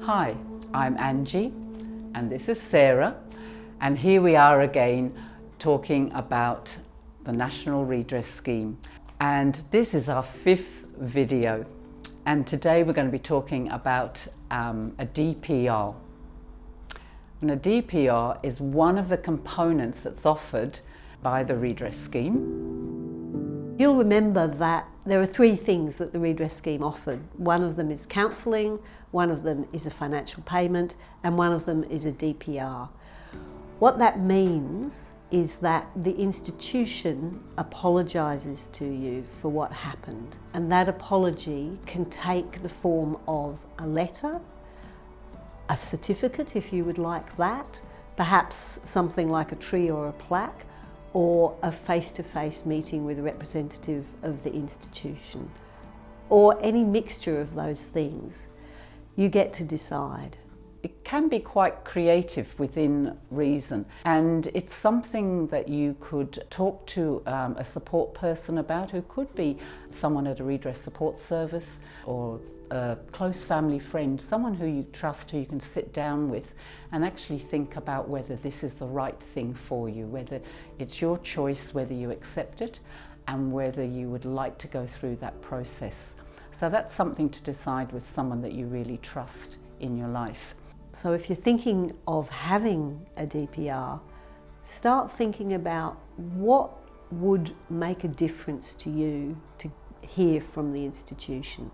Hi, I'm Angie and this is Sarah, and here we are again talking about the National Redress Scheme, and this is our 5th video, and today we're going to be talking about a DPR. And a DPR is one of the components that's offered by the redress scheme. You'll remember that there are 3 things that the redress scheme offered. One of them is counselling, one of them is a financial payment, and one of them is a DPR. What that means is that the institution apologises to you for what happened, and that apology can take the form of a letter, a certificate if you would like that, perhaps something like a tree or a plaque, or a face-to-face meeting with a representative of the institution, or any mixture of those things. You get to decide. It can be quite creative within reason, and it's something that you could talk to a support person about, who could be someone at a redress support service or a close family friend, someone who you trust, who you can sit down with and actually think about whether this is the right thing for you, whether it's your choice, whether you accept it, and whether you would like to go through that process. So that's something to decide with someone that you really trust in your life. So if you're thinking of having a DPR, start thinking about what would make a difference to you to hear from the institution,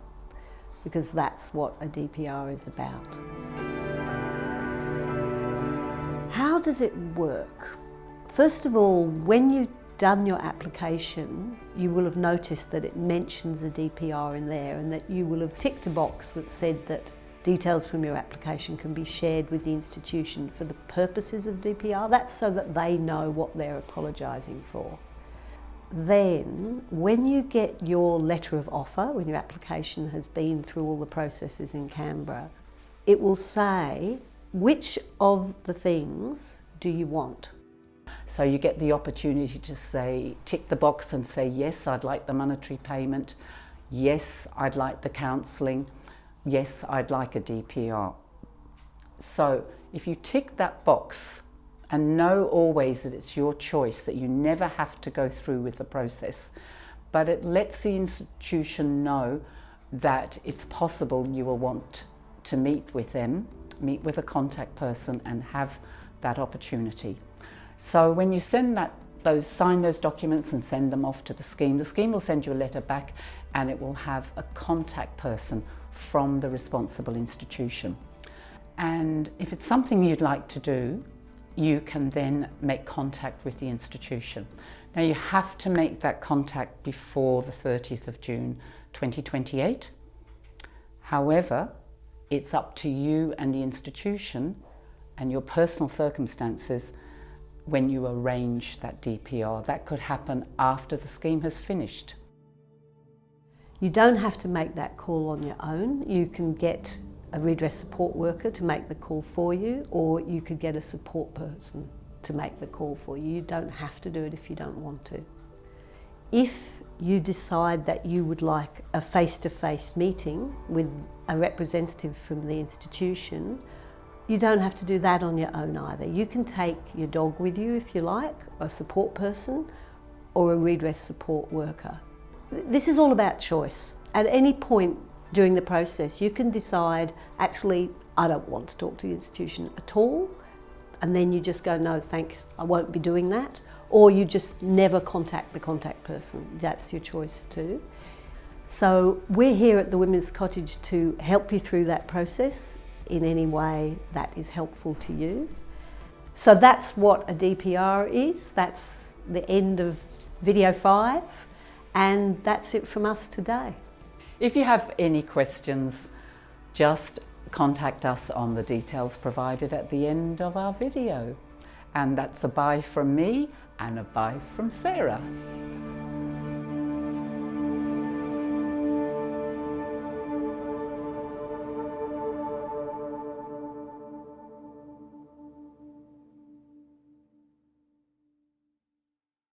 because that's what a DPR is about. How does it work? First of all, when you've done your application, you will have noticed that it mentions a DPR in there, and that you will have ticked a box that said that details from your application can be shared with the institution for the purposes of DPR. That's so that they know what they're apologising for. Then, when you get your letter of offer, when your application has been through all the processes in Canberra, it will say, which of the things do you want? So you get the opportunity to say, tick the box and say, yes, I'd like the monetary payment. Yes, I'd like the counselling. Yes, I'd like a DPR. So if you tick that box, and know always that it's your choice, that you never have to go through with the process, but it lets the institution know that it's possible you will want to meet with them, meet with a contact person and have that opportunity. So when you send sign those documents and send them off to the scheme will send you a letter back, and it will have a contact person from the responsible institution. And if it's something you'd like to do, you can then make contact with the institution. Now you have to make that contact before the 30th of June 2028. However, it's up to you and the institution and your personal circumstances when you arrange that DPR. That could happen after the scheme has finished. You don't have to make that call on your own. You can get a redress support worker to make the call for you, or you could get a support person to make the call for you. You don't have to do it if you don't want to. If you decide that you would like a face-to-face meeting with a representative from the institution, you don't have to do that on your own either. You can take your dog with you if you like, a support person, or a redress support worker. This is all about choice. At any point during the process, you can decide, actually, I don't want to talk to the institution at all, and then you just go, no, thanks, I won't be doing that, or you just never contact the contact person. That's your choice too. So we're here at the Women's Cottage to help you through that process in any way that is helpful to you. So that's what a DPR is. That's the end of video 5, and that's it from us today. If you have any questions, just contact us on the details provided at the end of our video. And that's a bye from me and a bye from Sarah.